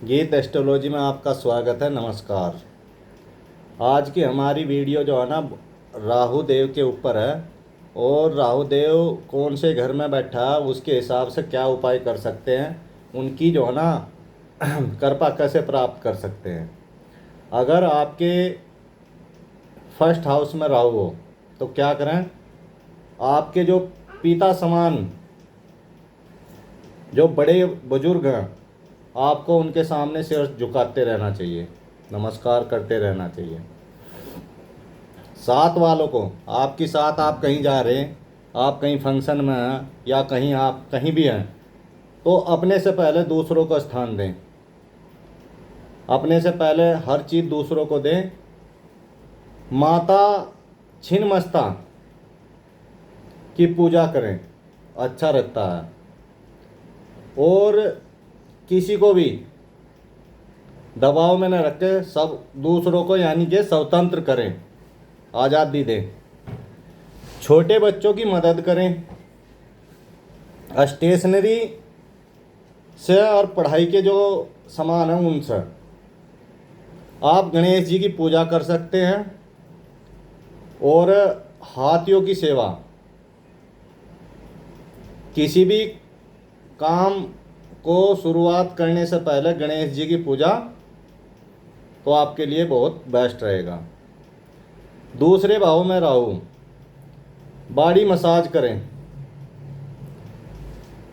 गीत एस्ट्रोलॉजी में आपका स्वागत है। नमस्कार। आज की हमारी वीडियो जो है ना, राहु देव के ऊपर है। और राहु देव कौन से घर में बैठा है, उसके हिसाब से क्या उपाय कर सकते हैं, उनकी जो है ना कृपा कैसे प्राप्त कर सकते हैं। अगर आपके फर्स्ट हाउस में राहु हो तो क्या करें। आपके जो पिता समान जो बड़े बुजुर्ग हैं, आपको उनके सामने सिर झुकाते रहना चाहिए, नमस्कार करते रहना चाहिए। साथ वालों को, आपके साथ आप कहीं जा रहे हैं, आप कहीं फंक्शन में हैं या कहीं आप कहीं भी हैं, तो अपने से पहले दूसरों को स्थान दें। अपने से पहले हर चीज़ दूसरों को दें। माता छिन्नमस्ता की पूजा करें, अच्छा रहता है। और किसी को भी दबाव में न रखें, सब दूसरों को यानी कि स्वतंत्र करें, आज़ादी दें। छोटे बच्चों की मदद करें, स्टेशनरी से और पढ़ाई के जो सामान हैं उनसे। आप गणेश जी की पूजा कर सकते हैं। और हाथियों की सेवा, किसी भी काम को शुरुआत करने से पहले गणेश जी की पूजा तो आपके लिए बहुत बेस्ट रहेगा। दूसरे भाव में राहु, बॉडी मसाज करें,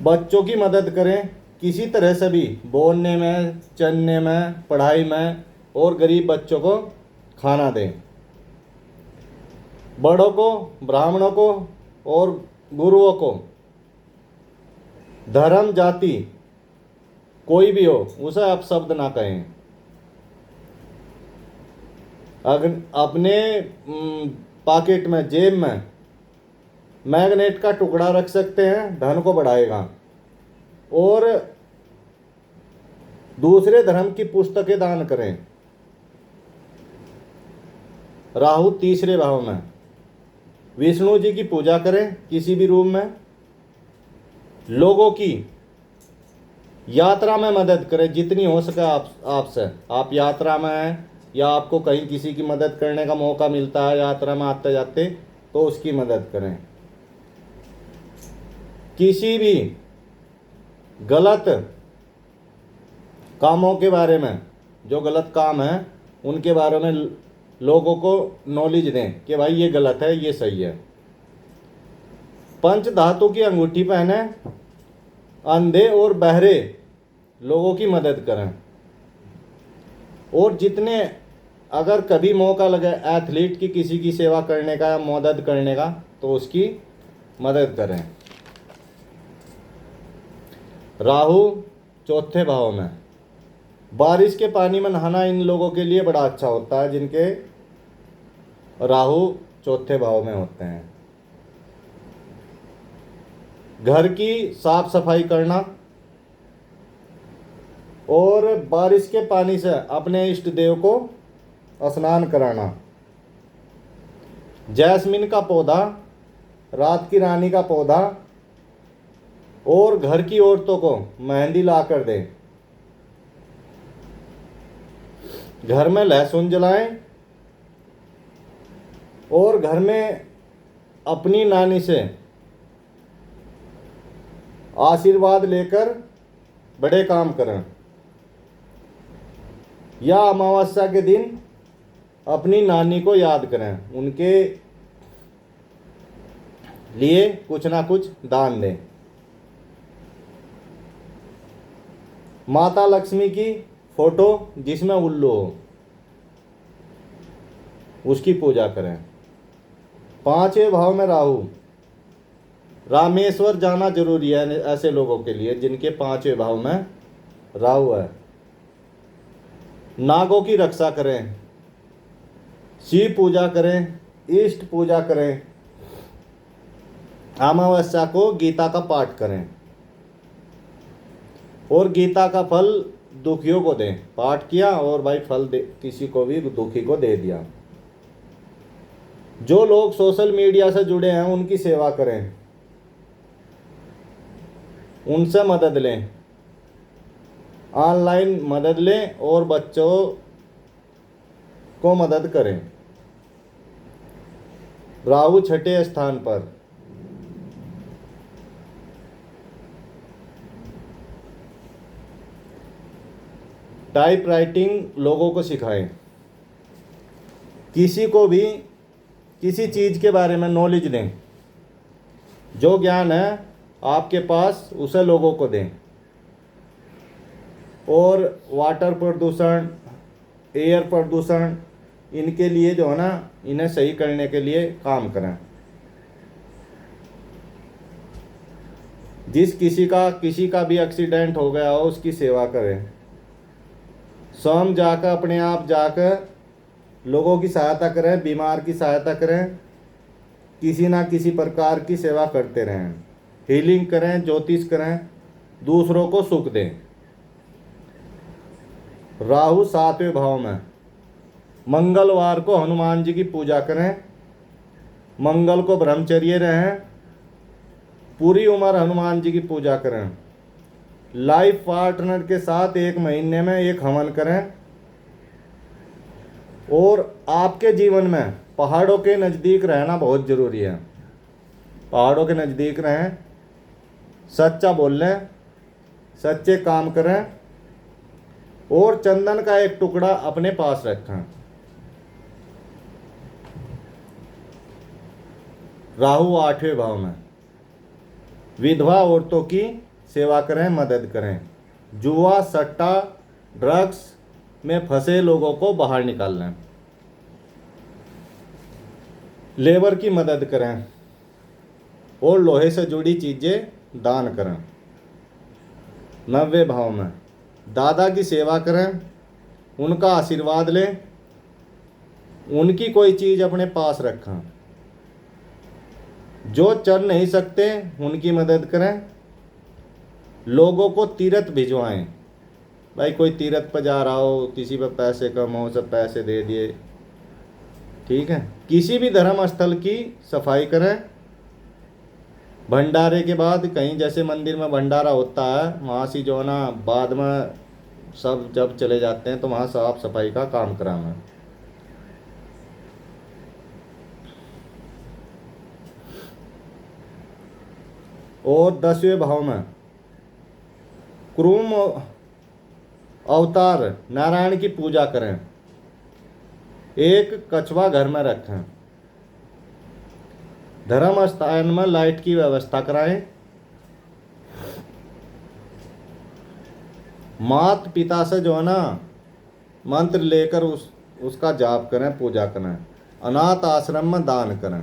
बच्चों की मदद करें किसी तरह से भी, बोलने में, चलने में, पढ़ाई में, और गरीब बच्चों को खाना दें। बड़ों को, ब्राह्मणों को और गुरुओं को, धर्म जाति कोई भी हो उसे आप शब्द ना कहें। अगर अपने पॉकेट में, जेब में मैग्नेट का टुकड़ा रख सकते हैं, धन को बढ़ाएगा। और दूसरे धर्म की पुस्तकें दान करें। राहु तीसरे भाव में, विष्णु जी की पूजा करें किसी भी रूम में। लोगों की यात्रा में मदद करें जितनी हो सके आपसे। आप यात्रा में हैं या आपको कहीं किसी की मदद करने का मौका मिलता है यात्रा में आते जाते, तो उसकी मदद करें। किसी भी गलत कामों के बारे में, जो गलत काम है उनके बारे में लोगों को नॉलेज दें कि भाई ये गलत है, ये सही है। पंच धातु की अंगूठी पहने, अंधे और बहरे लोगों की मदद करें। और जितने, अगर कभी मौका लगे एथलीट की किसी की सेवा करने का या मदद करने का, तो उसकी मदद करें। राहु चौथे भाव में, बारिश के पानी में नहाना इन लोगों के लिए बड़ा अच्छा होता है जिनके राहु चौथे भाव में होते हैं। घर की साफ सफाई करना और बारिश के पानी से अपने इष्ट देव को स्नान कराना। जैस्मिन का पौधा, रात की रानी का पौधा, और घर की औरतों को मेहंदी ला कर दें। घर में लहसुन जलाएं और घर में अपनी नानी से आशीर्वाद लेकर बड़े काम करें। या अमावस्या के दिन अपनी नानी को याद करें, उनके लिए कुछ ना कुछ दान दें। माता लक्ष्मी की फोटो जिसमें उल्लू हो, उसकी पूजा करें। पांचवें भाव में राहु, रामेश्वर जाना जरूरी है ऐसे लोगों के लिए जिनके पांचवें भाव में राहु है। नागों की रक्षा करें, शिव पूजा करें, इष्ट पूजा करें। अमावस्या को गीता का पाठ करें और गीता का फल दुखियों को दें। पाठ किया और भाई फल दे, किसी को भी दुखी को दे दिया। जो लोग सोशल मीडिया से जुड़े हैं उनकी सेवा करें, उनसे मदद लें। ऑनलाइन मदद लें और बच्चों को मदद करें। राहु छठे स्थान पर। टाइप राइटिंग लोगों को सिखाएं। किसी को भी किसी चीज़ के बारे में नॉलेज दें। जो ज्ञान है आपके पास उसे लोगों को दें। और वाटर प्रदूषण, एयर प्रदूषण, इनके लिए जो है ना, इन्हें सही करने के लिए काम करें। किसी का भी एक्सीडेंट हो गया हो उसकी सेवा करें। स्वयं जाकर अपने आप जाकर लोगों की सहायता करें, बीमार की सहायता करें, किसी ना किसी प्रकार की सेवा करते रहें। हीलिंग करें, ज्योतिष करें, दूसरों को सुख दें। राहु 7वें भाव में। मंगलवार को हनुमान जी की पूजा करें। मंगल को ब्रह्मचर्य रहें। पूरी उम्र हनुमान जी की पूजा करें। लाइफ पार्टनर के साथ 1 महीने में एक हवन करें। और आपके जीवन में पहाड़ों के नज़दीक रहना बहुत ज़रूरी है। पहाड़ों के नज़दीक रहें, सच्चा बोलें, सच्चे काम करें और चंदन का एक टुकड़ा अपने पास रखें। राहु 8वें भाव में। विधवा औरतों की सेवा करें, मदद करें। जुआ, सट्टा, ड्रग्स में फंसे लोगों को बाहर निकाल लें। लेबर की मदद करें और लोहे से जुड़ी चीज़ें दान करें। 9वें भाव में। दादा की सेवा करें, उनका आशीर्वाद लें, उनकी कोई चीज़ अपने पास रखें। जो चल नहीं सकते उनकी मदद करें। लोगों को तीर्थ भिजवाएं। भाई कोई तीर्थ पर जा रहा हो, किसी पर पैसे कम हो, सब पैसे दे दिए, ठीक है। किसी भी धर्म स्थल की सफाई करें। भंडारे के बाद कहीं जैसे मंदिर में भंडारा होता है, वहाँ से जो है ना, बाद में सब जब चले जाते हैं तो वहाँ साफ सफाई का काम कराना। और 10वें भाव में कुर्म अवतार नारायण की पूजा करें। एक कछुआ घर में रखें। धर्म स्थान में लाइट की व्यवस्था कराएं। माता पिता से जो है ना, मंत्र लेकर उसका जाप करें, पूजा करें। अनाथ आश्रम में दान करें।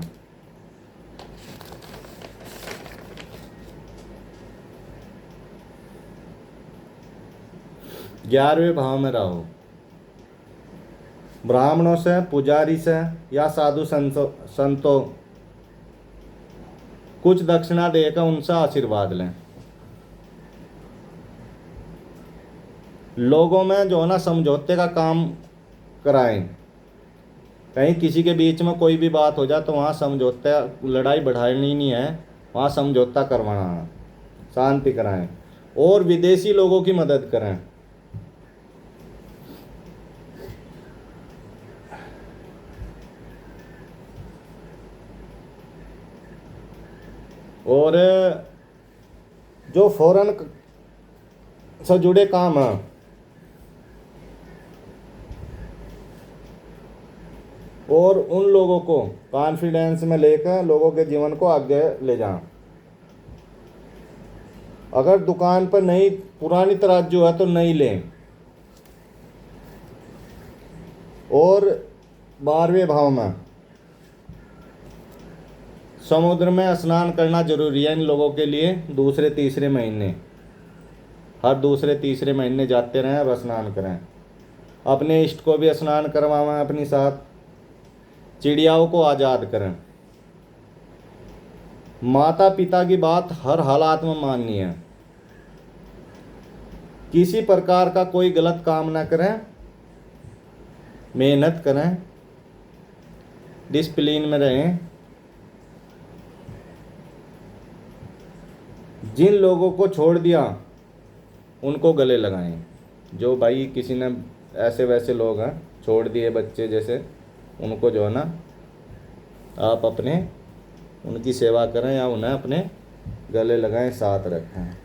ग्यारहवें भाव में राहु। ब्राह्मणों से, पुजारी से या साधु संतों कुछ दक्षिणा देकर उनसे आशीर्वाद लें। लोगों में जो है ना, समझौते का काम कराएं। कहीं किसी के बीच में कोई भी बात हो जाए तो वहाँ समझौता, लड़ाई बढ़ानी नहीं है, वहाँ समझौता करवाना है, शांति कराएं। और विदेशी लोगों की मदद करें। और जो फॉरेन से जुड़े काम हैं, और उन लोगों को कॉन्फिडेंस में लेकर लोगों के जीवन को आगे ले जाएं। अगर दुकान पर नई पुरानी तराजू है तो नई लें। और 12वें भाव में समुद्र में स्नान करना जरूरी है इन लोगों के लिए। दूसरे तीसरे महीने, हर दूसरे तीसरे महीने जाते रहें और स्नान करें। अपने इष्ट को भी स्नान करवाएं अपनी साथ। चिड़ियाओं को आज़ाद करें। माता पिता की बात हर हालात में माननी है। किसी प्रकार का कोई गलत काम ना करें। मेहनत करें, डिसिप्लिन में रहें। जिन लोगों को छोड़ दिया उनको गले लगाएं। जो भाई किसी ने ऐसे वैसे लोग हैं छोड़ दिए बच्चे जैसे, उनको जो है ना आप अपने उनकी सेवा करें या उन्हें अपने गले लगाएं, साथ रखें।